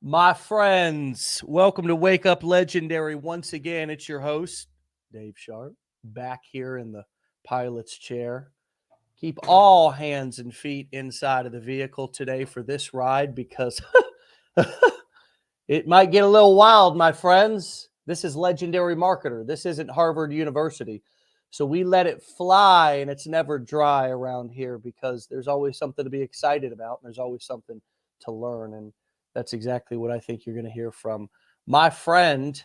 My friends, welcome to Wake Up Legendary. Once again, it's your host, Dave Sharpe, back here in the pilot's chair. Keep all hands and feet inside of the vehicle today for this ride because it might get a little wild, my friends. This is Legendary Marketer. This isn't Harvard University. So we let it fly, and it's never dry around here because there's always something to be excited about, and there's always something to learn. And that's exactly what I think you're going to hear from my friend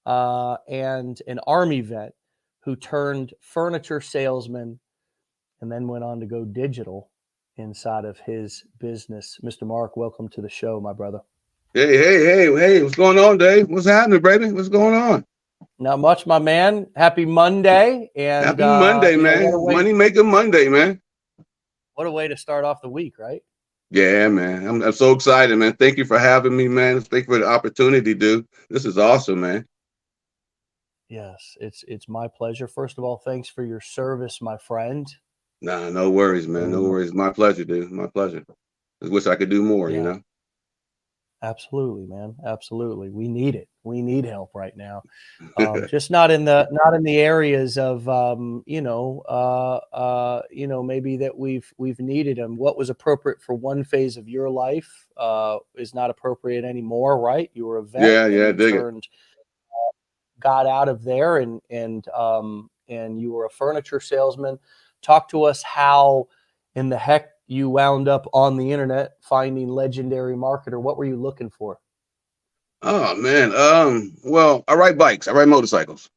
and an Army vet who turned furniture salesman and then went on to go digital inside of his business. Mr. Mark, welcome to the show, my brother. Hey, what's going on, Dave? What's happening, baby? What's going on? Not much, my man. Happy Monday. And Happy Monday, man. Money making Monday, man. What a way to start off the week, right? Yeah, man. I'm so excited, man. Thank you for having me, man. Thank you for the opportunity, dude. This is awesome, man. Yes, it's my pleasure. First of all, thanks for your service, my friend. Nah, no worries, man. No worries. My pleasure, dude. My pleasure. I wish I could do more, you know? Absolutely, man. Absolutely. We need it. We need help right now. Just not in the areas of maybe that we've needed them. What was appropriate for one phase of your life is not appropriate anymore, right? You were a vet, got out of there, and you were a furniture salesman. Talk to us how in the heck you wound up on the internet finding Legendary Marketer. What were you looking for? Oh man. Well, I ride bikes. I ride motorcycles.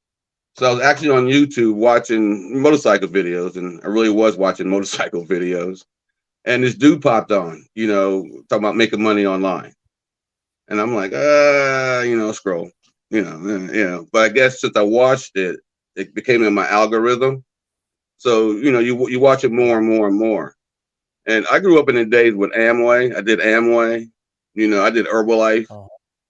So I was actually on YouTube watching motorcycle videos, and I really was watching motorcycle videos. And this dude popped on, talking about making money online. And I'm like, scroll, But I guess since I watched it, it became in my algorithm. So, you watch it more and more and more. And I grew up in the days with Amway. I did Amway, I did Herbalife.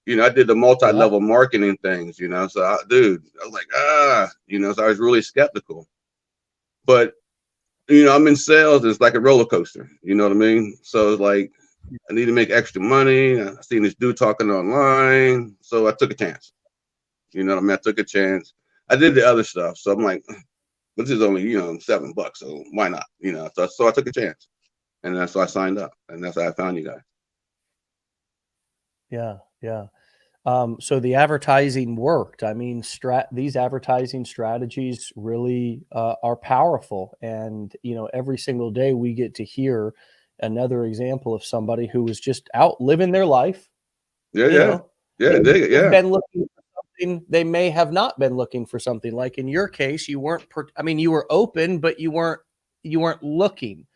I did the multi-level marketing things, So, I was like, so I was really skeptical. But, I'm in sales. It's like a roller coaster. You know what I mean? So it's like, I need to make extra money. I seen this dude talking online. So I took a chance. You know what I mean? I took a chance. I did the other stuff. So I'm like, this is only, $7. So why not? So I took a chance. And that's why I signed up. And that's how I found you guys. Yeah. So the advertising worked. I mean, these advertising strategies really are powerful. And, every single day we get to hear another example of somebody who was just out living their life. Yeah. Been looking for something. They may have not been looking for something. Like in your case, you weren't. You were open, but you weren't looking.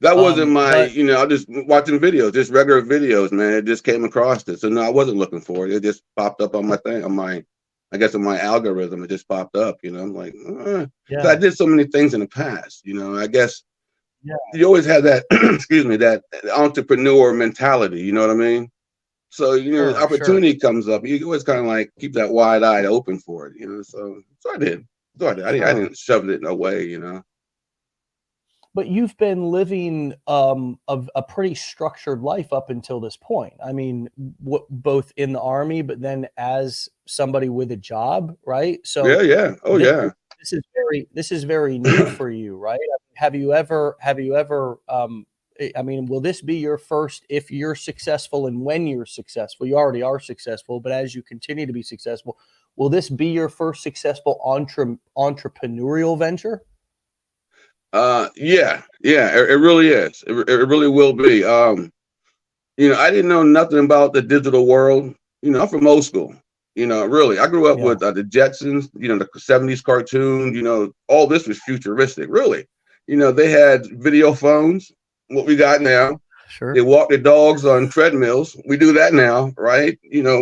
That wasn't I was just watching videos, just regular videos, man. It just came across it. So no, I wasn't looking for it. It just popped up on my thing, on my algorithm. It just popped up, I'm like, So I did so many things in the past, I guess you always have that, that entrepreneur mentality, you know what I mean? So, opportunity comes up. You always kind of like keep that wide eye open for it, So I did. I didn't shove it away, But you've been living a pretty structured life up until this point. I mean, both in the Army, but then as somebody with a job, right? So yeah. This is very new for you, right? Have you ever? Will this be your first? If you're successful and when you're successful, you already are successful, but as you continue to be successful, will this be your first successful entrepreneurial venture? It really is. It really will be. I didn't know nothing about the digital world. I'm from old school. Really, I grew up with the Jetsons. The '70s cartoon. All this was futuristic. Really, they had video phones. What we got now. Sure. They walk their dogs on treadmills. We do that now, right?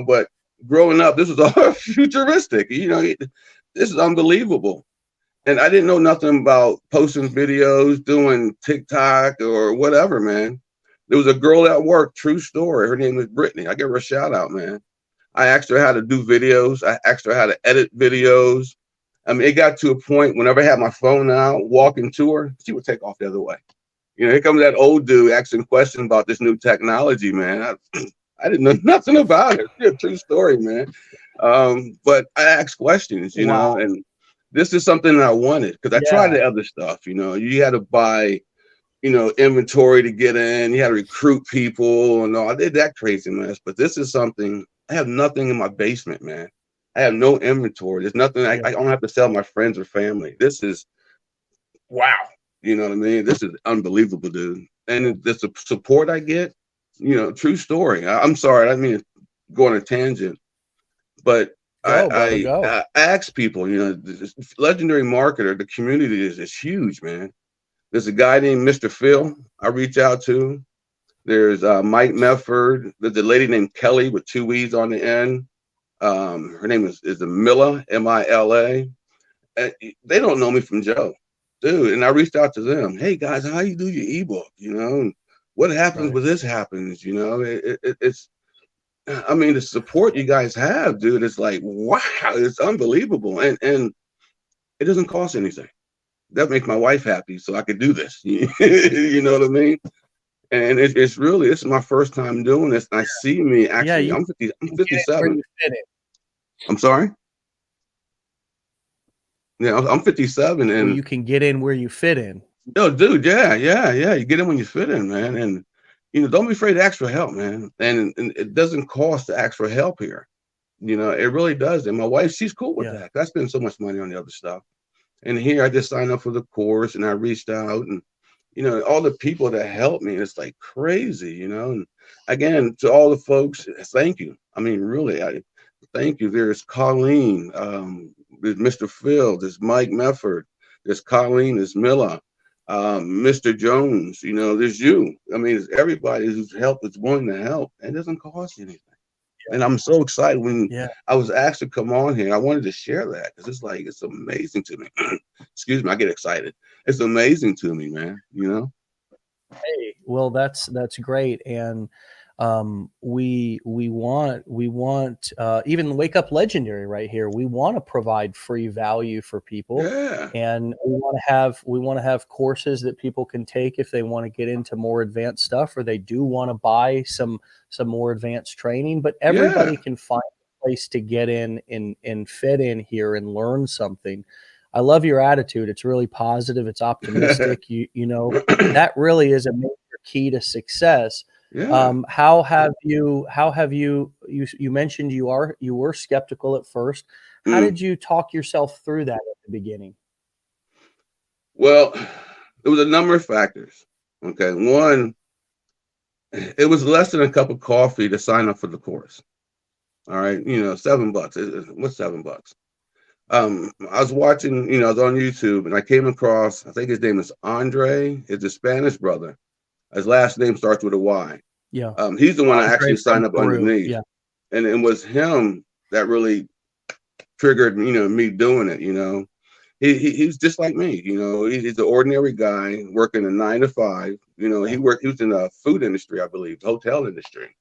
But growing up, this was all futuristic. This is unbelievable. And I didn't know nothing about posting videos, doing TikTok or whatever, man. There was a girl at work, true story. Her name was Brittany. I give her a shout out, man. I asked her how to do videos. I asked her how to edit videos. I mean, it got to a point whenever I had my phone out, walking to her, she would take off the other way. Here comes that old dude asking questions about this new technology, man. I didn't know nothing about it. It's a true story, man. But I asked questions, Wow. and this is something that I wanted because I tried Yeah. the other stuff. You had to buy, inventory to get in. You had to recruit people and all. I did that crazy mess. But this is something. I have nothing in my basement, man. I have no inventory. There's nothing. I Yeah. don't have to sell my friends or family. This is wow. You know what I mean? This is unbelievable, dude. And the support I get, true story. I'm sorry, I didn't mean to go on a tangent, but Go, brother, I, go. I, I ask people, this legendary marketer, the community is huge, man. There's a guy named Mr. Phil I reach out to. There's Mike Mefford. There's a lady named Kelly with two E's on the end. Her name is Mila, Mila. They don't know me from Joe, dude. And I reached out to them. Hey guys, how you do your ebook? And what happens Right. when this happens? It's. I mean, the support you guys have, dude. It's like wow, it's unbelievable, and it doesn't cost anything. That makes my wife happy, so I could do this. You know what I mean? And it's my first time doing this. And I see me Yeah, actually. you I'm 50. I'm can get it where 57. you fit in. I'm sorry. Yeah, I'm 57, Where and you can get in where you fit in. yo, dude, yeah. You get in when you fit in, man. And don't be afraid to ask for help, man. And it doesn't cost to ask for help here. It really does. And my wife, she's cool with Yeah. that. I spend so much money on the other stuff. And here I just signed up for the course and I reached out and all the people that helped me, it's like crazy, And again, to all the folks, thank you. I mean, really, thank you. There's Colleen, there's Mr. Phil, there's Mike Mefford, there's Colleen, there's Mila, Mr. Jones, there's you. I mean, it's everybody who's helped, that's willing to help. It doesn't cost anything. And I'm so excited when Yeah. I was asked to come on here. I wanted to share that because it's amazing to me. Excuse me, I get excited. It's amazing to me, man. Hey, well, that's great, and we want even Wake Up Legendary right here. We want to provide free value for people, Yeah, and we want to have courses that people can take if they want to get into more advanced stuff, or they do want to buy some more advanced training. But yeah, everybody can find a place to get in and fit in here and learn something. I love your attitude. It's really positive. It's optimistic. That really is a major key to success. yeah. You mentioned you were skeptical at first. How Mm. did you talk yourself through that at the beginning? Well, it was a number of factors. Okay, one, it was less than a cup of coffee to sign up for the course. All right, $7. What's $7? I was watching, I was on YouTube and I came across, I think his name is Andre, it's a Spanish brother. His last name starts with a Y. Yeah. He's the one I Andre actually from signed up Peru. underneath. Yeah. And it was him that really triggered, me doing it, He's just like me, he's an ordinary guy working a 9 to 5. He was in the food industry, I believe, hotel industry.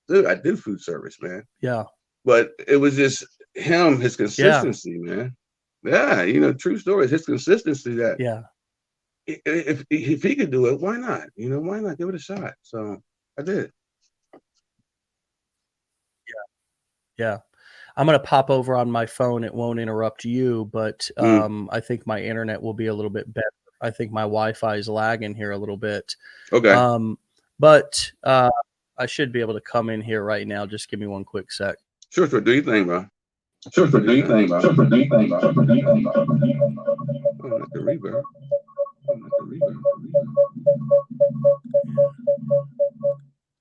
Dude, I did food service, man. Yeah. But it was just him, his Yeah. consistency, man. Yeah, true stories. His consistency that Yeah. if he could do it, why not? Why not give it a shot? So I did. Yeah. I'm going to pop over on my phone. It won't interrupt you, but I think my internet will be a little bit better. I think my Wi-Fi is lagging here a little bit. Okay. But I should be able to come in here right now. Just give me one quick sec. Sure. Do your thing, bro. Sure, do you think, bro? Sure, do you think, bro? Oh, not the reverb.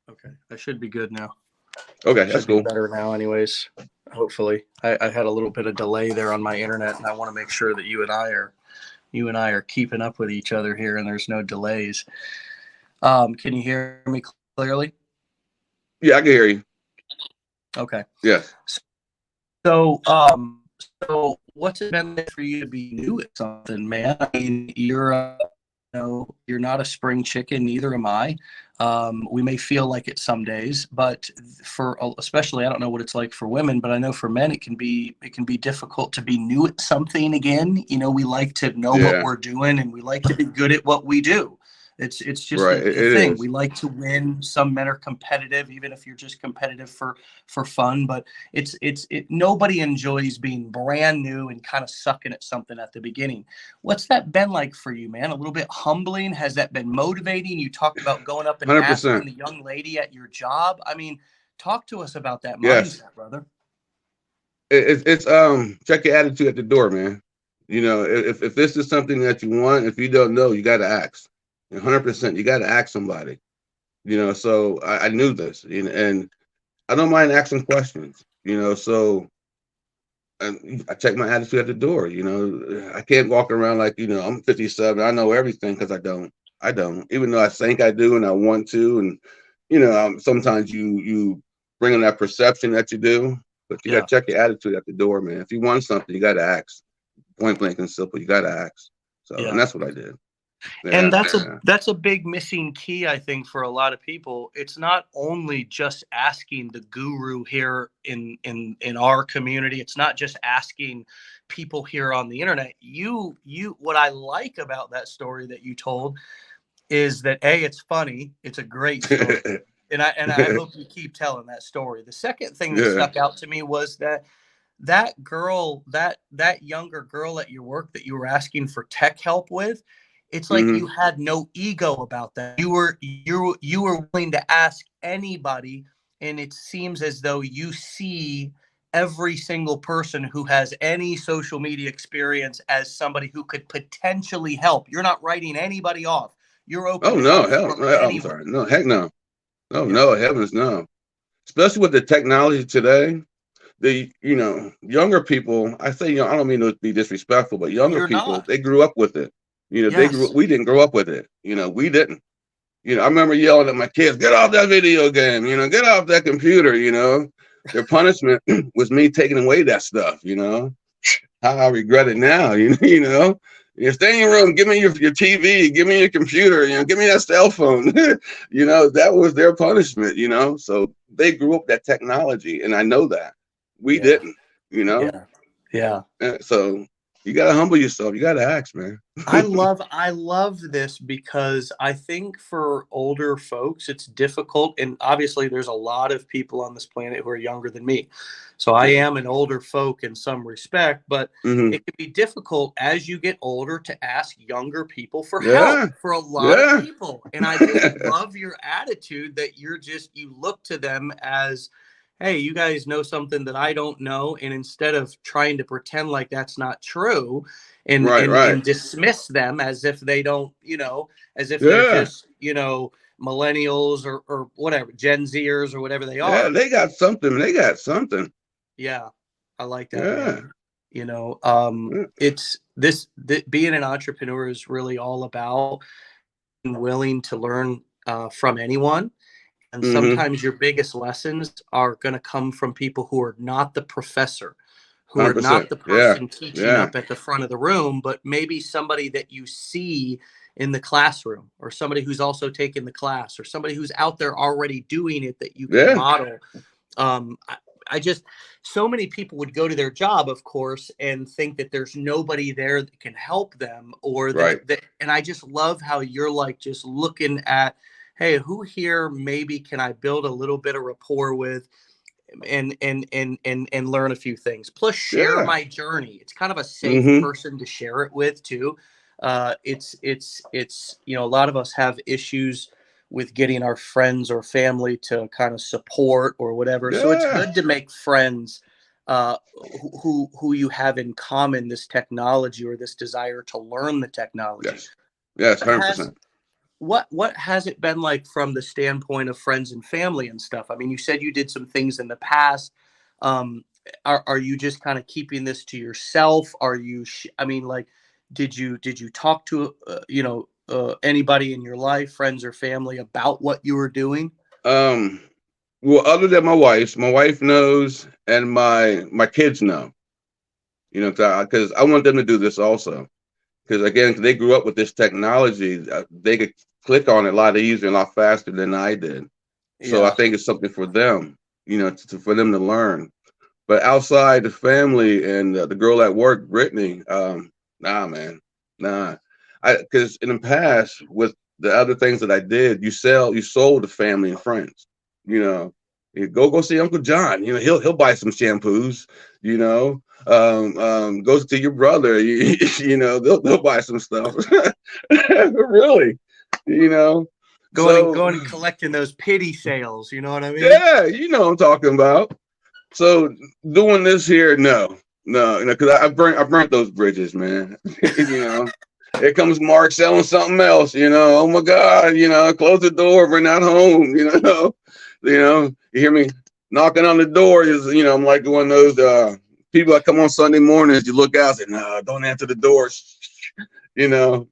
Okay, I should be good now. Okay, that's cool. Better now, anyways. Hopefully, I had a little bit of delay there on my internet, and I want to make sure that you and I are keeping up with each other here, and there's no delays. Can you hear me clearly? Yeah, I can hear you. Okay. Yes. So what's it been like for you to be new at something, man? I mean, you're not a spring chicken, neither am I. We may feel like it some days, but especially, I don't know what it's like for women, but I know for men, it can be difficult to be new at something again. We like to know what we're doing, and we like to be good at what we do. It's just Right. the It thing. is. We like to win. Some men are competitive, even if you're just competitive for fun. But nobody enjoys being brand new and kind of sucking at something at the beginning. What's that been like for you, man? A little bit humbling? Has that been motivating? You talked about going up and asking 100%. the young lady at your job. I mean, talk to us about that Yes. mindset, brother. It's check your attitude at the door, man. You know, if this is something that you want, if you don't know, you got to ask. 100%, you got to ask somebody. You know, so I knew this, and I don't mind asking questions. You know, so and I check my attitude at the door. You know, I can't walk around like, I'm 57. I know everything, because I don't. I don't. Even though I think I do and I want to, and sometimes you bring in that perception that you do, but you got Yeah. to check your attitude at the door, man. If you want something, you got to ask. Point blank and simple. You got to ask. So, and Yeah. that's what I did. And Yeah, that's yeah. a big missing key, I think, for a lot of people. It's not only just asking the guru here in our community. It's not just asking people here on the internet. What I like about that story that you told is that it's funny. It's a great story. And I hope you keep telling that story. The second thing that Yeah. stuck out to me was that girl, that younger girl at your work that you were asking for tech help with, it's like Hmm. you had no ego about that. You were willing to ask anybody, and it seems as though you see every single person who has any social media experience as somebody who could potentially help. You're not writing anybody off. You're open Oh, to no, help hell, from I'm anyone. sorry. No, heck no. No, Yeah. no, heavens no. Especially with the technology today. The younger people, I say, I don't mean to be disrespectful, but younger You're people, not. they grew up with it. Yes. We didn't grow up with it. We didn't. I remember yelling at my kids, get off that video game, get off that computer. Their punishment was me taking away that stuff. How I regret it now. Stay in your room, give me your TV, give me your computer, give me that cell phone. That was their punishment. So they grew up that technology, and I know that. We Yeah. didn't. you know Yeah. Yeah. so you got to humble yourself. You got to ask, man. I love this because I think for older folks it's difficult, and obviously there's a lot of people on this planet who are younger than me. So I Yeah. am an older folk in some respect, but Hmm. it can be difficult as you get older to ask younger people for help Yeah. for a lot of Yeah. people. And I just love your attitude that you look to them as, hey, you guys know something that I don't know. And instead of trying to pretend like that's not true and Right. and Right. and dismiss them as if they don't, as if they're Yeah. just, millennials or whatever, Gen Zers or whatever they Yeah. are. They got something. They got something. Yeah, I like that, Yeah. man. Yeah. It's being an entrepreneur is really all about being willing to learn from anyone. And Hmm. sometimes your biggest lessons are going to come from people who are not the professor, who are not 100%. the Yeah. person teaching Yeah. up at the front of the room, but maybe somebody that you see in the classroom, or somebody who's also taken the class, or somebody who's out there already doing it that you can Yeah. model. um, I, I just, so many people would go to their job, of course, and think that there's nobody there that can help them, or Right. and I just love how you're like just looking at, hey, who here maybe can I build a little bit of rapport with, and learn a few things. Plus, share Yeah. my journey. It's kind of a safe Hmm. person to share it with too. It's a lot of us have issues with getting our friends or family to kind of support or whatever. So it's Yeah. good to make friends who you have in common this technology or this desire to learn the technology. Yes. Yes. What has 100%. what has it been like from the standpoint of friends and family and stuff? I mean, you said you did some things in the past. Um, are you just kind of keeping this to yourself? Are you? I mean, like, did you talk to anybody in your life, friends or family, about what you were doing? Um. Well, other than my wife knows, and my kids know. Because I want them to do this also. Because again, they grew up with this technology. They could click on it a lot easier and a lot faster than I did. So I Yeah, think it's something for them, for them to learn. But outside the family and the girl at work, Brittany, nah, man, nah. Because in the past, with the other things that I did, you sold to family and friends. You know, you go see Uncle John. You know, he'll buy some shampoos. You know, goes to your brother. You know, they'll buy some stuff. Really, you know. Going and collecting those pity sales. You know what I mean? Yeah, you know what I'm talking about. So doing this here, no, because I burnt those bridges, man. You know, here comes Mark selling something else. You know, oh my God, you know, close the door, we're not home. You hear me knocking on the door. You know, I'm like one of those people that come on Sunday mornings. You look out, and say, no, don't answer the door. You know,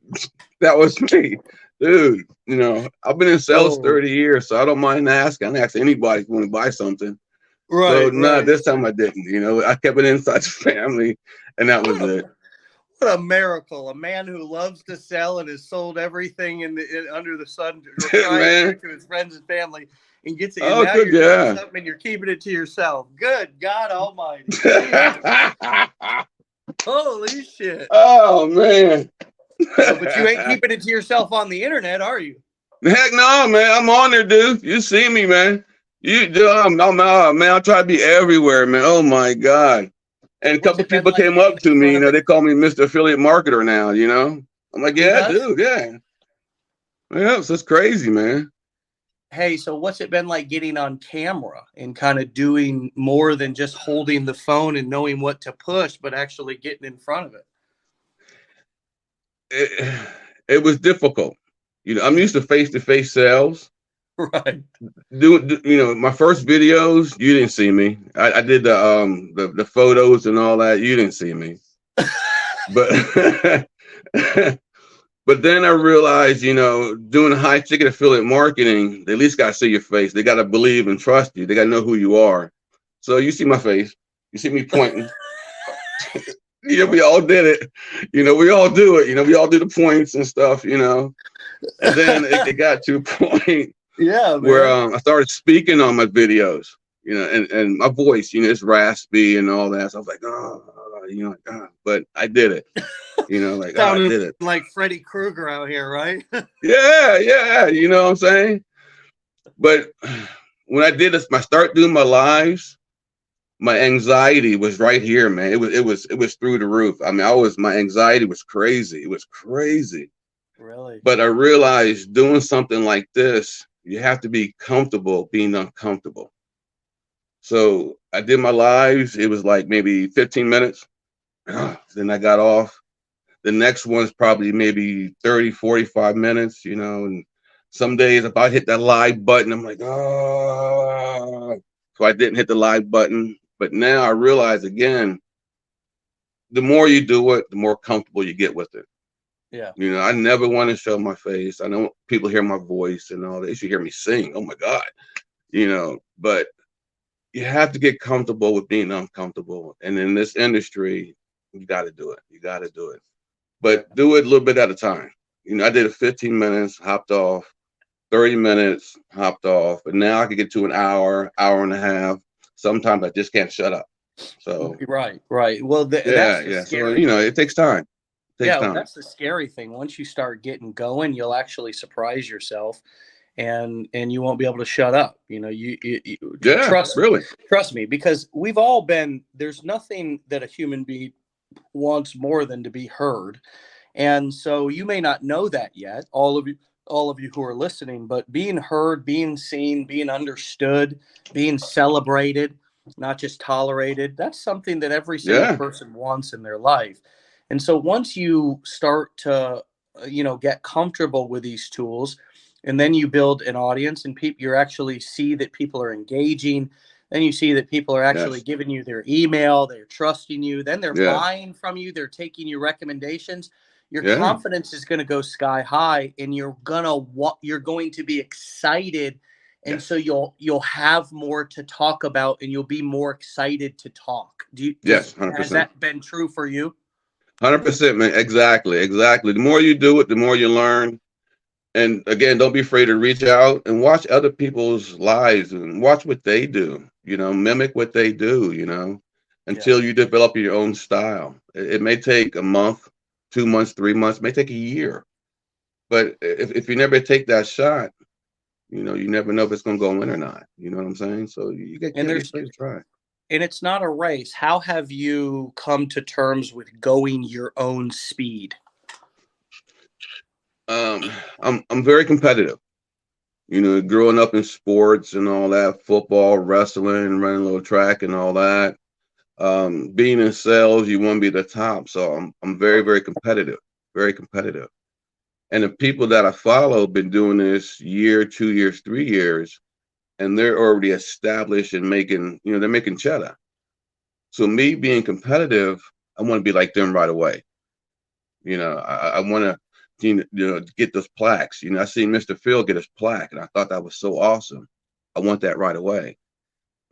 that was me, dude. You know, I've been in sales 30 years, so I don't mind asking. I ask anybody if you want to buy something. Right. No, this time I didn't. You know, I kept it inside the family, and that was it. What a miracle! A man who loves to sell and has sold everything under the sun to his friends and family, and gets it. And now you're doing something and you're keeping it to yourself. Good God Almighty! Holy shit! Oh man! But you ain't keeping it to yourself on the internet, are you? Heck no, man! I'm on there, dude. You see me, man. I'm man. I try to be everywhere, man. Oh my God! And a couple people came up to me. You know, they call me Mr. Affiliate Marketer now. You know, I'm like, yeah, dude, yeah. Yeah, so it's crazy, man. Hey, so what's it been like getting on camera and kind of doing more than just holding the phone and knowing what to push, but actually getting in front of it? It was difficult. You know, I'm used to face-to-face sales. Right. You know, my first videos, you didn't see me. I did the photos and all that. You didn't see me. But but then I realized, you know, doing high ticket affiliate marketing, they at least got to see your face. They got to believe and trust you. They got to know who you are. So you see my face. You see me pointing. You know, we all did it. You know, we all do it. You know, we all do the points and stuff, you know. And then it got to a point where I started speaking on my videos, you know, and my voice, you know, it's raspy and all that. So I was like, you know, but I did it. You know, like I did it. Like Freddy Krueger out here, right? Yeah. You know what I'm saying? But when I did this, I started doing my lives, my anxiety was right here, man. It was through the roof. I mean, my anxiety was crazy. It was crazy. Really? But I realized doing something like this, you have to be comfortable being uncomfortable. So I did my lives. It was like maybe 15 minutes. Then I got off. The next one's probably maybe 30, 45 minutes, you know, and some days if I hit that live button, I'm like, oh, so I didn't hit the live button. But now I realize again, the more you do it, the more comfortable you get with it. Yeah. You know, I never want to show my face. I know people hear my voice and all that. They should hear me sing. Oh my God. You know, but you have to get comfortable with being uncomfortable. And in this industry, you got to do it. You got to do it. But do it a little bit at a time. You know, I did it 15 minutes, hopped off, 30 minutes, hopped off. But now I can get to an hour, hour and a half. Sometimes I just can't shut up. So right. Well, that's yeah. So you know, it takes time. Well, that's the scary thing. Once you start getting going, you'll actually surprise yourself, and you won't be able to shut up. You know, you trust me, because we've all been. There's nothing that a human being wants more than to be heard, and so you may not know that yet, all of you who are listening, but being heard, being seen, being understood, being celebrated, not just tolerated, that's something that every single person wants in their life. And so once you start to get comfortable with these tools, and then you build an audience, and you actually see that people are engaging, then you see that people are actually giving you their email, they're trusting you, then they're buying from you, they're taking your recommendations. Your confidence is going to go sky high, and you're going to be excited, and so you'll have more to talk about, and you'll be more excited to talk. Yes, 100%. Has that been true for you? 100%, man. Exactly. The more you do it, the more you learn. And again, don't be afraid to reach out and watch other people's lives and watch what they do. You know, mimic what they do. You know, until you develop your own style. It may take a month, 2 months, 3 months. It may take a year. But if you never take that shot, you never know if it's going to go in or not. You know what I'm saying? So you get And you there's play to try. and it's not a race. How have you come to terms with going your own speed? I'm very competitive. Growing up in sports and all that, football, wrestling, running a little track and all that. Being in sales, you want to be the top. So I'm very, very competitive, very competitive. And the people that I follow have been doing this year, 2 years, 3 years, and they're already established and they're making cheddar. So me being competitive, I want to be like them right away. I want to, get those plaques. I seen Mr. Phil get his plaque, and I thought that was so awesome. I want that right away.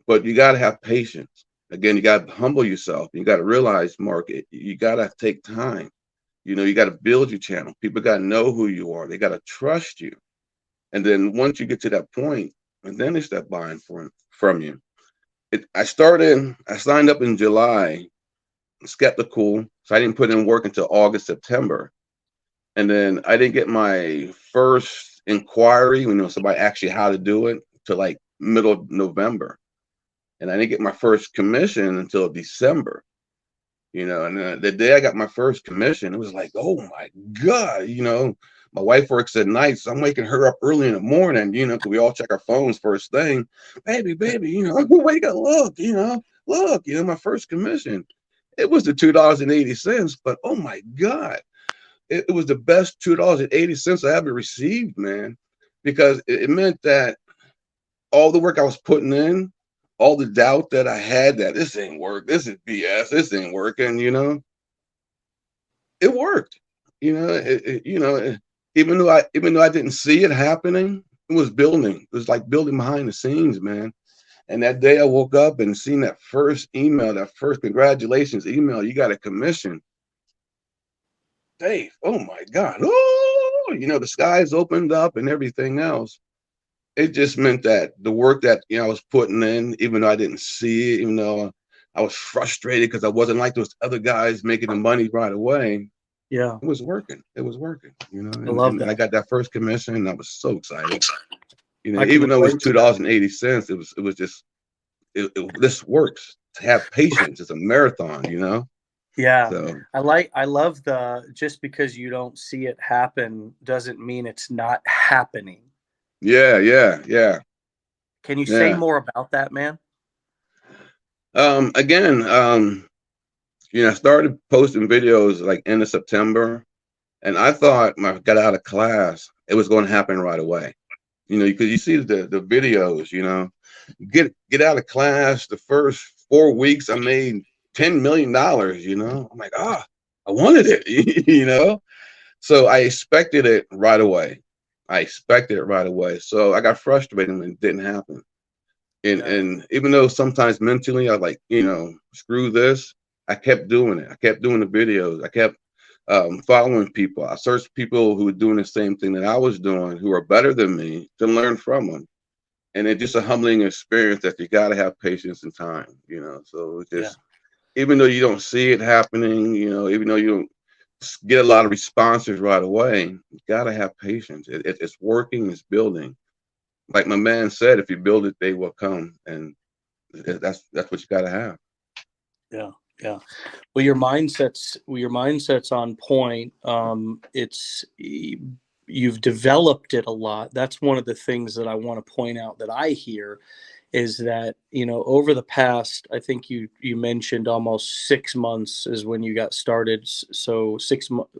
But you got to have patience. Again, you got to humble yourself. You got to realize, Mark, you got to take time. You got to build your channel. People got to know who you are. They got to trust you. And then once you get to that point, and then they start buying from you. I signed up in July, skeptical. So I didn't put in work until August, September. And then I didn't get my first inquiry, somebody actually how to do it, to like middle of November. And I didn't get my first commission until December. And the day I got my first commission, it was like, oh my God, my wife works at night, so I'm waking her up early in the morning, because we all check our phones first thing. Baby, wake up, look, my first commission. It was the $2.80, but oh my God, it was the best $2.80 I ever received, man, because it meant that all the work I was putting in, all the doubt that I had that this ain't work, this is BS, this ain't working, it worked. Even though I didn't see it happening, it was building. It was like building behind the scenes, man. And that day I woke up and seen that first email, that first congratulations email, you got a commission. Dave, oh my God. Oh, the skies opened up and everything else. It just meant that the work that I was putting in, even though I didn't see it, even though I was frustrated because I wasn't like those other guys making the money right away. Yeah, it was working. It was working. I love And that. I got that first commission, and I was so excited. I can Even though it was relate to that. $2.80, it was just this works. To have patience, it's a marathon. Yeah, So I love just because you don't see it happen doesn't mean it's not happening. yeah. Can you say more about that, man? Again, I started posting videos like end of September, and I thought when I got out of class, it was going to happen right away. Because you see the videos, get out of class, the first 4 weeks, I made $10 million, I'm like, I wanted it, So I expected it right away. So I got frustrated when it didn't happen. And even though sometimes mentally I like, screw this, I kept doing it. I kept doing the videos. I kept following people. I searched people who were doing the same thing that I was doing, who are better than me, to learn from them. And it's just a humbling experience that you got to have patience and time, So it's just, even though you don't see it happening, even though you don't get a lot of responses right away, you got to have patience. It's working, it's building. Like my man said, if you build it, they will come. And that's what you got to have. Yeah. Well, your mindset's on point. You've developed it a lot. That's one of the things that I want to point out that I hear is that, over the past, I think you mentioned almost 6 months is when you got started. So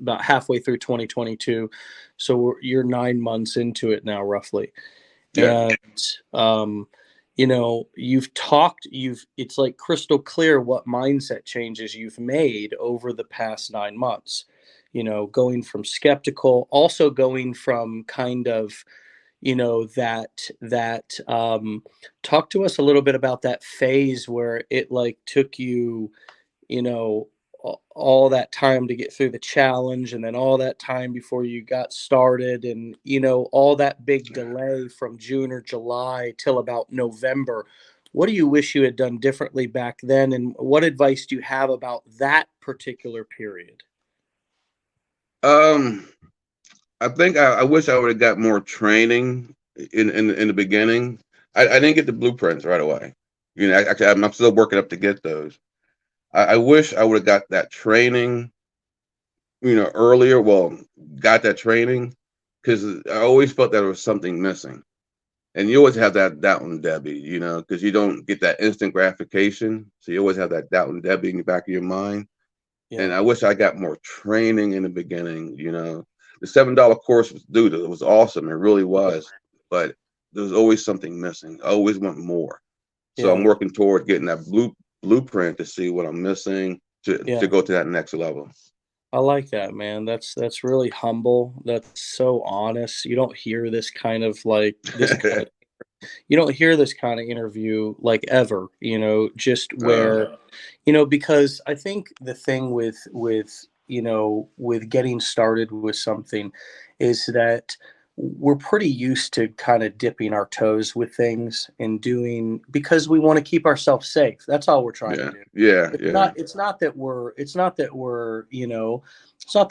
about halfway through 2022. So you're 9 months into it now, roughly. Yeah. And, it's like crystal clear what mindset changes you've made over the past 9 months, going from skeptical, also going from kind of, talk to us a little bit about that phase where it like took you, all that time to get through the challenge, and then all that time before you got started, and all that big delay from June or July till about November. What do you wish you had done differently back then, and what advice do you have about that particular period? I think I wish I would have got more training in the beginning. I didn't get the blueprints right away. You know, actually, I'm still working up to get those. I wish I would have got that training, you know, earlier. Well, got that training because I always felt that there was something missing. And you always have that doubt and Debbie, you know, because you don't get that instant gratification. So you always have that doubt and Debbie in the back of your mind. And Yeah. I wish I got more training in the beginning, you know. The $7 course was, dude, it was awesome. It really was. But there's always something missing. I always want more. So I'm Yeah. working toward getting that blueprint to see what I'm missing to Yeah. go to that next level. I like that, man. That's really humble. That's so honest. You don't hear this kind of like this kind of you don't hear this kind of interview like ever, just uh, where, because I think the thing with getting started with something is that we're pretty used to kind of dipping our toes with things and doing because we want to keep ourselves safe. That's all we're trying to yeah, do. yeah, It's yeah, not it's not that it's not that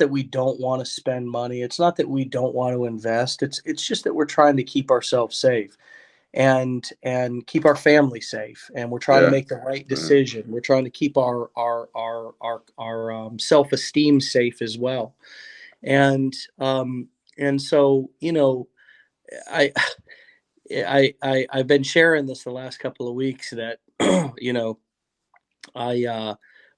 we don't want to spend money. It's not that we don't want to invest. It's just that we're trying to keep ourselves safe and keep our family safe, and we're trying to yeah. make the right decision. We're trying to keep our self-esteem safe as well. And so I I've been sharing this the last couple of weeks that you know I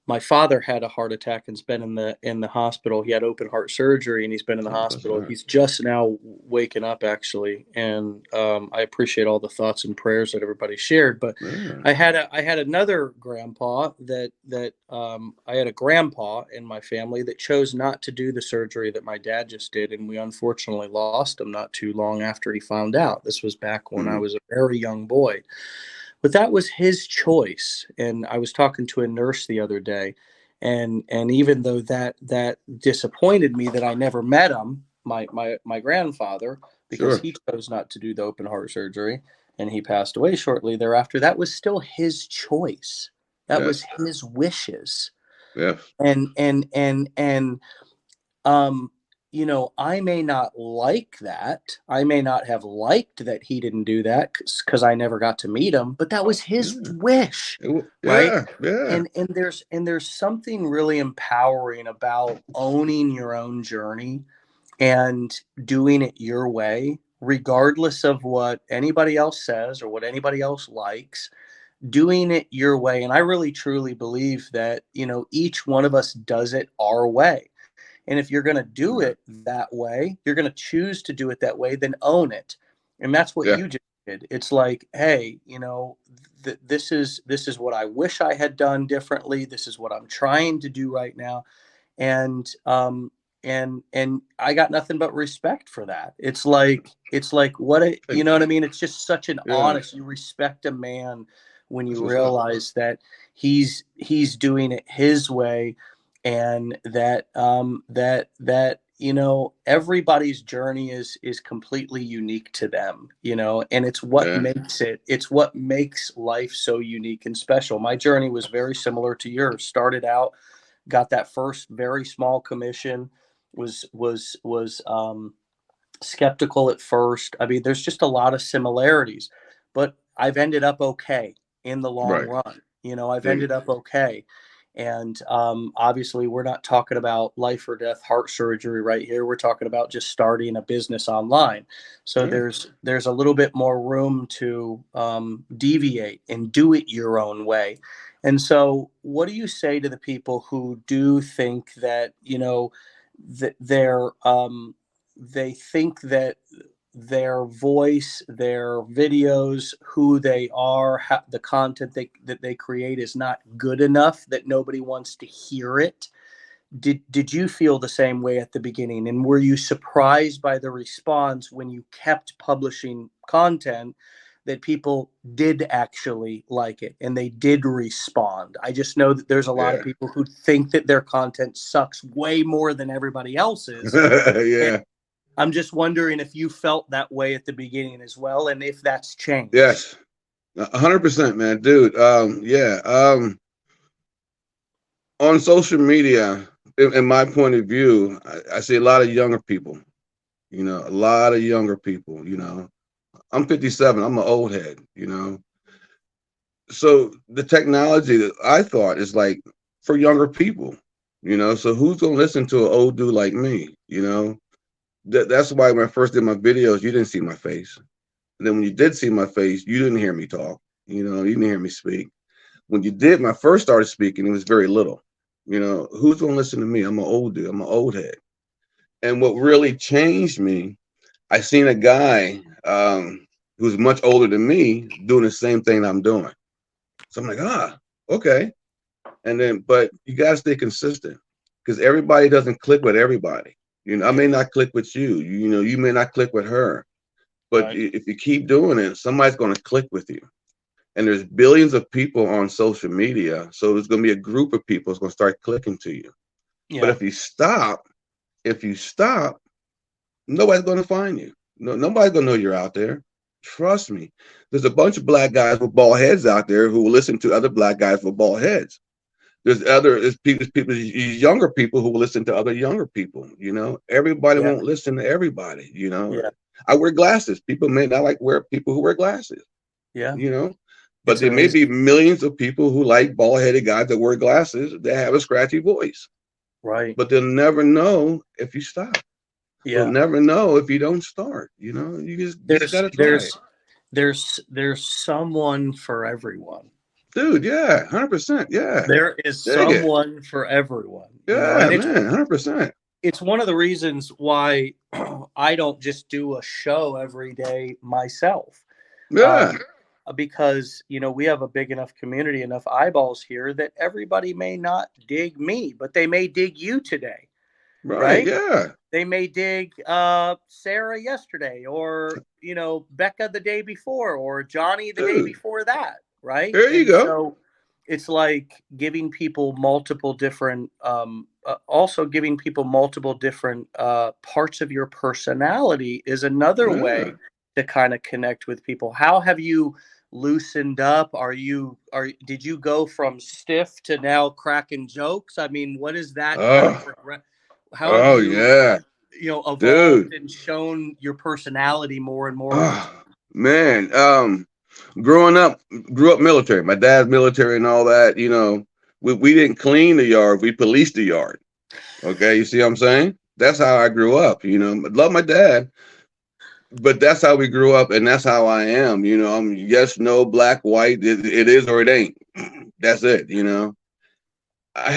my father had a heart attack and's been in the hospital. He had open heart surgery and he's been in the Oh, bless hospital. her. He's just now waking up actually, and I appreciate all the thoughts and prayers that everybody shared. But Yeah. I had another grandpa I had a grandpa in my family that chose not to do the surgery that my dad just did, and we unfortunately lost him not too long after he found out. This was back when I Mhm. was a very young boy. But that was his choice, and I was talking to a nurse the other day, and even though that disappointed me that I never met him, my grandfather, because Sure. he chose not to do the open heart surgery, and he passed away shortly thereafter, that was still his choice. That was Yes. his wishes. Yes. And um I may not like that. I may not have liked that he didn't do that because I never got to meet him, but that was his Yeah. wish, right? Yeah. Yeah. And there's something really empowering about owning your own journey and doing it your way, regardless of what anybody else says or what anybody else likes. Doing it your way. And I really truly believe that, each one of us does it our way. And if you're going to do Yeah. it that way, you're going to choose to do it that way, then own it. And that's what Yeah. you just did. It's like, hey, this is what I wish I had done differently. This is what I'm trying to do right now. And I got nothing but respect for that. It's like you Thank know what you. I mean? It's just such an Yeah. honest, you respect a man when That's you what's up. realize that he's doing it his way, and that everybody's journey is completely unique to them, and Yeah. it's what makes life so unique and special. My journey was very similar to yours. Started out, got that first very small commission, was skeptical at first. I mean, there's just a lot of similarities, but I've ended up okay in the long Right. run. I've Dig it. ended up okay. And obviously, we're not talking about life or death heart surgery right here. We're talking about just starting a business online. So Yeah. there's a little bit more room to deviate and do it your own way. And so, what do you say to the people who do think that that they think that their voice, their videos, who they are, the content that they create is not good enough, that nobody wants to hear it? Did you feel the same way at the beginning? And were you surprised by the response when you kept publishing content that people did actually like it and they did respond? I just know that there's a lot of Yeah. people who think that their content sucks way more than everybody else's. And Yeah. I'm just wondering if you felt that way at the beginning as well, and if that's changed. Yes. 100%, man, dude. Yeah. On social media, in my point of view, I see a lot of younger people, You know, a lot of younger people. You know, I'm 57. I'm an old head. You know, so the technology that I thought is like for younger people. You know, so who's gonna listen to an old dude like me? You know, that's why when I first did my videos, you didn't see my face. And then when you did see my face, you didn't hear me talk. You know, you didn't hear me speak. When you did, when I first started speaking, it was very little. You know, who's gonna listen to me? I'm an old dude. I'm an old head. And what really changed me, I seen a guy who's much older than me doing the same thing I'm doing. So I'm like, okay. And then, but you gotta stay consistent because everybody doesn't click with everybody. You know, I may not click with you. You know, you may not click with her. But Right. if you keep doing it, somebody's going to click with you. And there's billions of people on social media. So there's going to be a group of people that's going to start clicking to you. But Yeah. if you stop, nobody's going to find you. No, nobody's going to know you're out there. Trust me. There's a bunch of black guys with bald heads out there who will listen to other black guys with bald heads. There's people, younger people who will listen to other younger people. You know, everybody Yeah. won't listen to everybody. You know, Yeah. I wear glasses. People may not like wear people who wear glasses. Yeah. You know, but It's there may be amazing. millions of people who like bald-headed guys that wear glasses that have a scratchy voice. Right. But they'll never know if you stop. They'll Yeah. never know if you don't start. You know, you just There's gotta try it. there's someone for everyone. Dude, yeah, 100%. Yeah. There is Dig it. someone for everyone, Yeah, and man, 100%. it's one of the reasons why I don't just do a show every day myself. Yeah. Because we have a big enough community, enough eyeballs here that everybody may not dig me, but they may dig you today, Right. right? Yeah. They may dig Sarah yesterday, or Becca the day before, or Johnny the day Dude, before that, right? there you And go. so it's like giving people multiple different, also giving people multiple different parts of your personality is another Yeah. way to kind of connect with people. How have you loosened up? Did you go from stiff to now cracking jokes? I mean, what is that kind of Oh, progress? How have oh you yeah. evolved Dude. and shown your personality more and more over time? Oh, man. Growing up, grew up military. My dad's military and all that. You know, we didn't clean the yard. We policed the yard. Okay, you see what I'm saying? That's how I grew up. You know, love my dad, but that's how we grew up, and that's how I am. You know, I'm yes, no, black, white. It is or it ain't. That's it. You know, I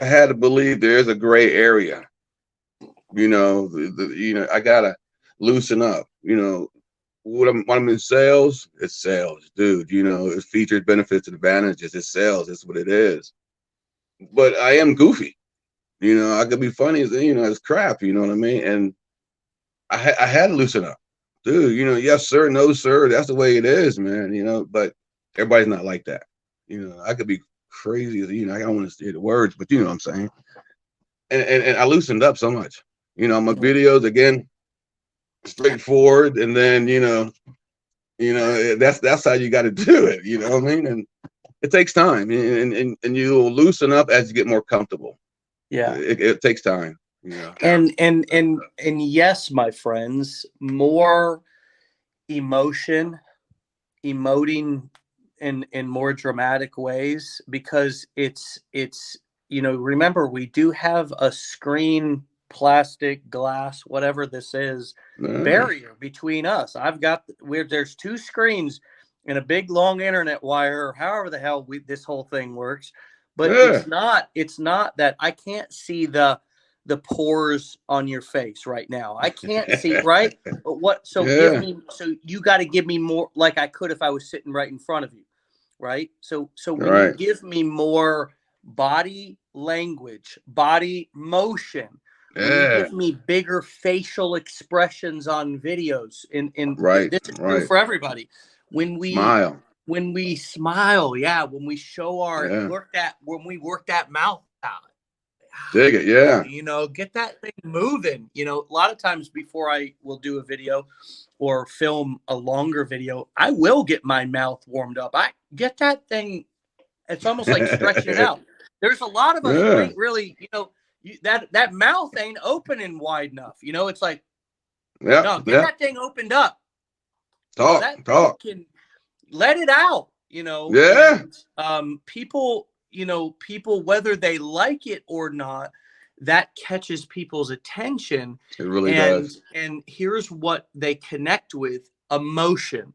had to believe there is a gray area. You know, I gotta loosen up. You know, when I'm in sales, it's sales, dude. You know, it's features, benefits, and advantages. It's sales. It's what it is. But I am goofy. You know, I could be funny as as crap. You know what I mean? And I had to loosen up, dude. You know, yes sir, no sir. That's the way it is, man. You know, but everybody's not like that. You know, I could be crazy. You know, I don't want to say the words, but you know what I'm saying. And I loosened up so much. You know, my videos again, straightforward, and then that's how you got to do it. You know what I mean? And it takes time, and you'll loosen up as you get more comfortable. Yeah. It takes time. You know. And yes, my friends, more emotion, emoting in more dramatic ways, because it's remember, we do have a screen, plastic, glass, whatever this is, barrier between us. I've got where there's two screens and a big long internet wire, or however the hell this whole thing works. But Yeah. it's not that I can't see the pores on your face right now. I can't see, right? But what, so you got to give me more, like I could if I was sitting right in front of you, right? So when you give me more body language, body motion, when you give me bigger facial expressions on videos, this is true for everybody. When we smile, when we smile, when we show our when we work that mouth out, dig it, get that thing moving. A lot of times before I will do a video or film a longer video, I will get my mouth warmed up. I get that thing. It's almost like stretching it out. There's a lot of us who ain't really, that mouth ain't opening wide enough. It's like, Yeah. No, get Yeah. that thing opened up. Talk. That Talk. can let it out, Yeah. and, people, people, whether they like it or not, that catches people's attention. It really and does. and here's what they connect with: emotion.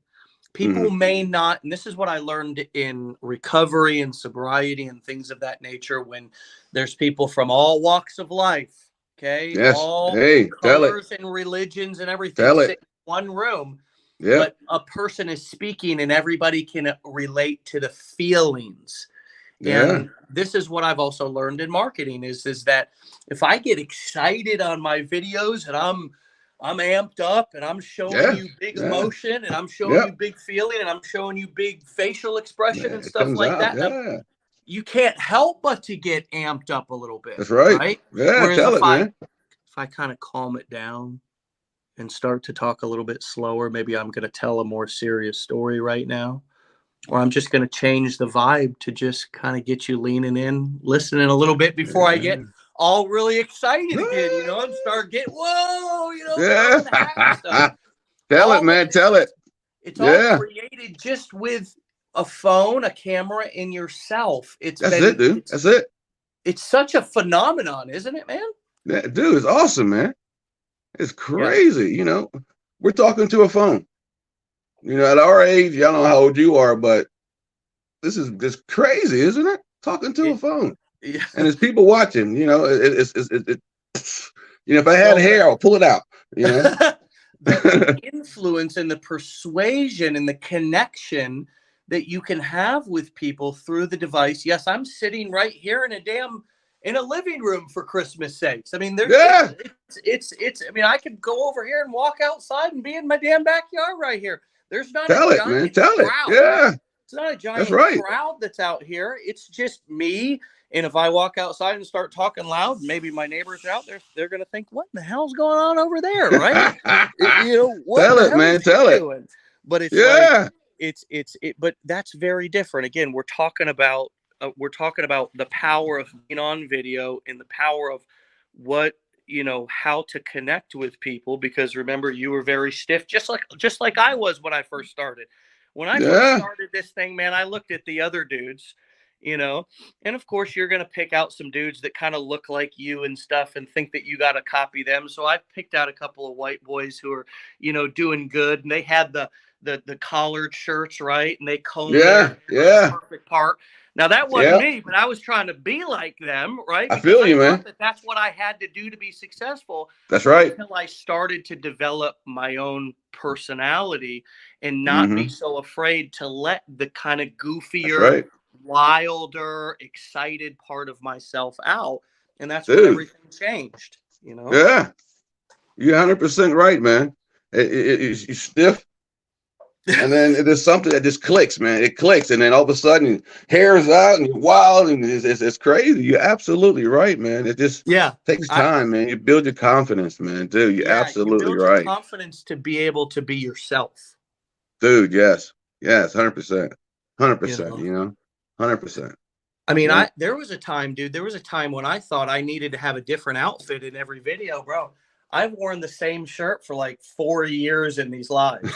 People may not, and this is what I learned in recovery and sobriety and things of that nature, when there's people from all walks of life, okay, Yes. all Hey, tell it. colors and religions and everything, Tell sit it. in one room, Yeah. but a person is speaking and everybody can relate to the feelings. Yeah. And this is what I've also learned in marketing is that if I get excited on my videos and I'm amped up and I'm showing Yeah. you big Yeah. emotion and I'm showing Yeah. you big feeling and I'm showing you big facial expression Man, and it stuff comes like out. that, Yeah. you can't help but to get amped up a little bit, That's right. right? Yeah. Whereas Tell if it, man. I kind of calm it down and start to talk a little bit slower, maybe I'm going to tell a more serious story right now, or I'm just going to change the vibe to just kind of get you leaning in, listening a little bit before I get all really excited again, and start getting, whoa, Yeah. throwing hats and stuff. Tell it, All man. of Tell this, it. it's all created just with a phone, a camera, and yourself. That's it, dude. That's it. It's such a phenomenon, isn't it, man? Yeah, dude, it's awesome, man. It's Yeah. crazy. We're talking to a phone. At our age, y'all know how old you are, but this is just crazy, isn't it? Talking to a phone. Yeah. And there's people watching. If I had hair, I'll pull it out. The influence and the persuasion and the connection that you can have with people through the device. Yes, I'm sitting right here in a living room, for Christmas sakes. I mean, it's I mean, I could go over here and walk outside and be in my damn backyard right here. There's not Tell a it, man. giant Tell it. crowd. Yeah. It's not a giant That's right. crowd that's out here. It's just me. And if I walk outside and start talking loud, maybe my neighbors are out there. They're going to think, what in the hell's going on over there? Right. What Tell the it, hell man. is he Tell it. doing? But it's Yeah. but that's very different. Again, we're talking about the power of being on video and the power of how to connect with people, because remember, you were very stiff, just like I was when I first started. When I first started this thing, man, I looked at the other dudes, and of course you're going to pick out some dudes that kind of look like you and stuff and think that you got to copy them. So I picked out a couple of white boys who are, doing good, and they had the collared shirts, right? And they combed their hair perfect part. Now that wasn't me, but I was trying to be like them, right? I feel you, man. That's what I had to do to be successful. That's right. Until I started to develop my own personality and not be so afraid to let the kind of goofier, wilder, excited part of myself out. And that's when everything changed, Yeah. You're 100% right, man. You're stiff. And then there's something that just clicks, man. It clicks, and then all of a sudden, hair's out, and you're wild, and it's crazy. You're absolutely right, man. It just takes time, man. You build your confidence, man, dude. You're absolutely you build right. Your confidence to be able to be yourself, dude. Yes, 100%, 100%. 100%. I mean, there was a time, dude. There was a time when I thought I needed to have a different outfit in every video, bro. I've worn the same shirt for like 4 years in these lives.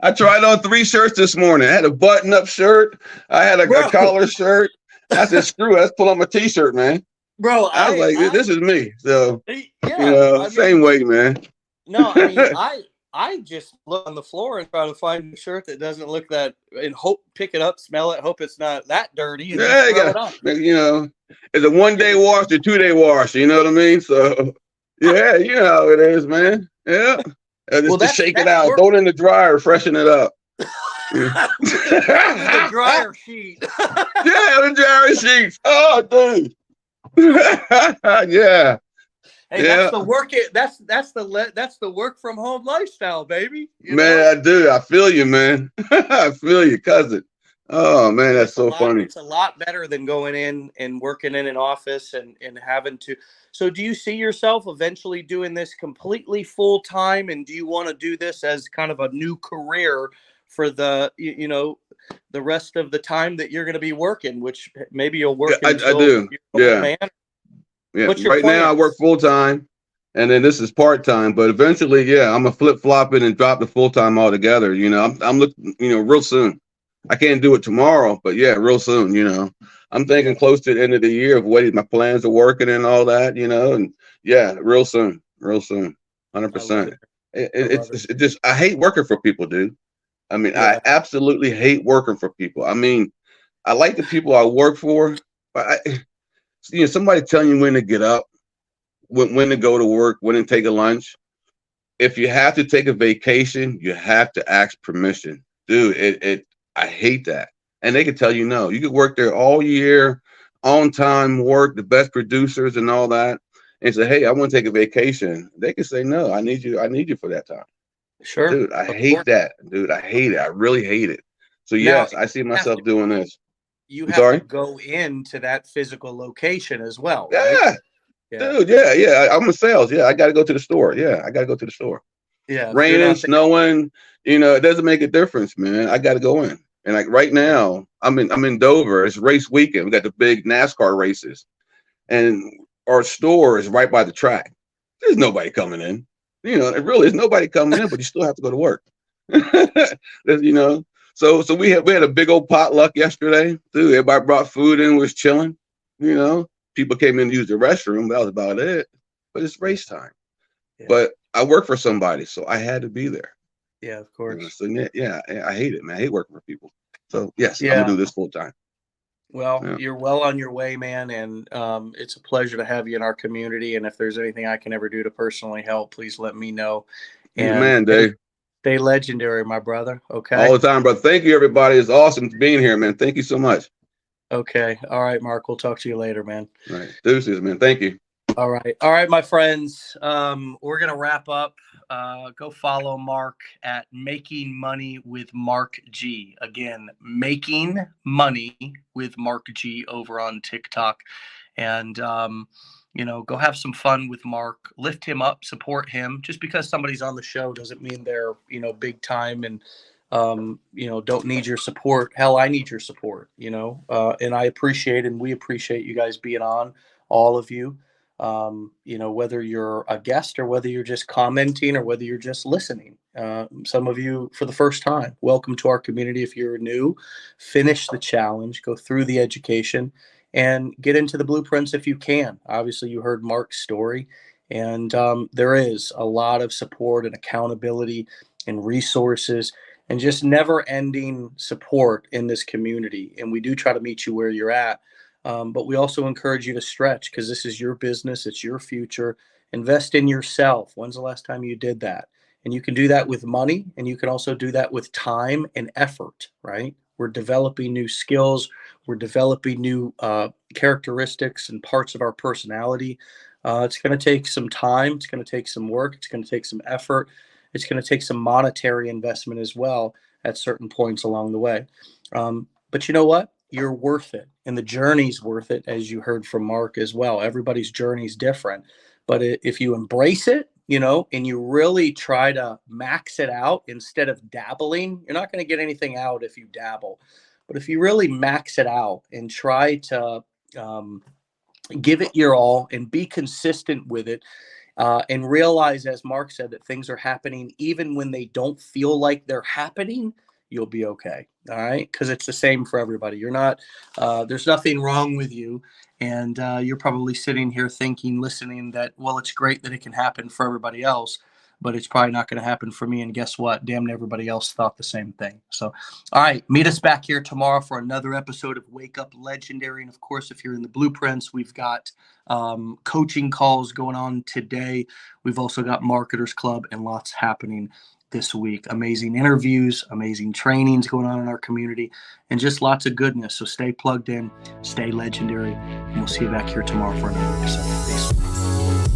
I tried on 3 shirts this morning. I had a button-up shirt. I had a collar shirt. I said, screw it. Let's pull on my T-shirt, man. Bro, I was like, this is me. So, I same way, man. No, I mean, I just look on the floor and try to find a shirt that doesn't look that, and pick it up, smell it, hope it's not that dirty. And throw it on. It's a 1-day wash or 2-day wash. You know what I mean? So, yeah, you know how it is, man. Yeah. Just shake it out. Throw it in the dryer, freshen it up. The dryer sheet. The dryer sheets. Oh, dude. Yeah. Hey, that's the work. That's the work from home lifestyle, baby. Man, I do. I feel you, man. I feel you, cousin. Oh man, that's so funny. It's a lot better than going in and working in an office and having to. So do you see yourself eventually doing this completely full time? And do you want to do this as kind of a new career for the rest of the time that you're going to be working, which maybe you'll work until I do. you're an old man? Yeah. Right now I work full time, and then this is part-time, but eventually, yeah, I'm gonna flip-flop it and drop the full-time altogether. I'm looking, real soon. I can't do it tomorrow, but yeah, real soon. I'm thinking close to the end of the year of what my plans are working and all that. And yeah, real soon, 100%. It just, I hate working for people, dude. I mean, I absolutely hate working for people. I mean, I like the people I work for, but somebody telling you when to get up, when to go to work, when to take a lunch. If you have to take a vacation, you have to ask permission, dude. I hate that. And they could tell you no. You could work there all year, on time work, the best producers and all that, and say, hey, I want to take a vacation. They could say no. I need you for that time. Sure, dude. I hate that, dude. I hate it. I really hate it. So yes, I see myself doing this. You have to go into that physical location as well, right? Dude. Yeah. I'm in sales. Yeah, I got to go to the store. Yeah, I got to go to the store. Yeah, raining, snowing, it doesn't make a difference, man. I got to go in. And like right now, I'm in Dover. It's race weekend. We got the big NASCAR races, and our store is right by the track. There's nobody coming in. It really is nobody coming in, but you still have to go to work. So we had a big old potluck yesterday. Dude, everybody brought food in, was chilling. People came in to use the restroom. That was about it. But it's race time. Yeah. But I work for somebody, so I had to be there. Yeah, of course. So yeah, I hate it, man. I hate working for people. So yes, I'm gonna do this full time. Well, you're well on your way, man, and it's a pleasure to have you in our community. And if there's anything I can ever do to personally help, please let me know. And man, Dave. Stay legendary, my brother. Okay. All the time, brother. Thank you, everybody. It's awesome being here, man. Thank you so much. Okay. All right, Mark. We'll talk to you later, man. All right. Deuces, man. Thank you. All right, my friends. We're gonna wrap up. Go follow Mark at Making Money with Mark G. Again, Making Money with Mark G over on TikTok. And go have some fun with Mark. Lift him up, support him. Just because somebody's on the show doesn't mean they're, big time and don't need your support. Hell, I need your support, and I appreciate and we appreciate you guys being on, all of you. Whether you're a guest or whether you're just commenting or whether you're just listening. Some of you for the first time, welcome to our community. If you're new, finish the challenge, go through the education and get into the blueprints if you can. Obviously, you heard Mark's story, and there is a lot of support and accountability and resources and just never-ending support in this community. And we do try to meet you where you're at. But we also encourage you to stretch because this is your business. It's your future. Invest in yourself. When's the last time you did that? And you can do that with money, and you can also do that with time and effort, right? We're developing new skills. We're developing new characteristics and parts of our personality. It's going to take some time. It's going to take some work. It's going to take some effort. It's going to take some monetary investment as well at certain points along the way. But you know what? You're worth it. And the journey's worth it, as you heard from Mark as well. Everybody's journey is different. But if you embrace it, and you really try to max it out instead of dabbling, you're not going to get anything out if you dabble. But if you really max it out and try to give it your all and be consistent with it, and realize, as Mark said, that things are happening even when they don't feel like they're happening, you'll be okay. All right. Because it's the same for everybody. You're not, there's nothing wrong with you. And you're probably sitting here thinking, listening that, well, it's great that it can happen for everybody else, but it's probably not going to happen for me. And guess what? Damn, everybody else thought the same thing. So, all right, meet us back here tomorrow for another episode of Wake Up Legendary. And of course, if you're in the blueprints, we've got coaching calls going on today. We've also got Marketers Club and lots happening this week. Amazing interviews, amazing trainings going on in our community, and just lots of goodness. So stay plugged in, stay legendary, and we'll see you back here tomorrow for another episode. Peace.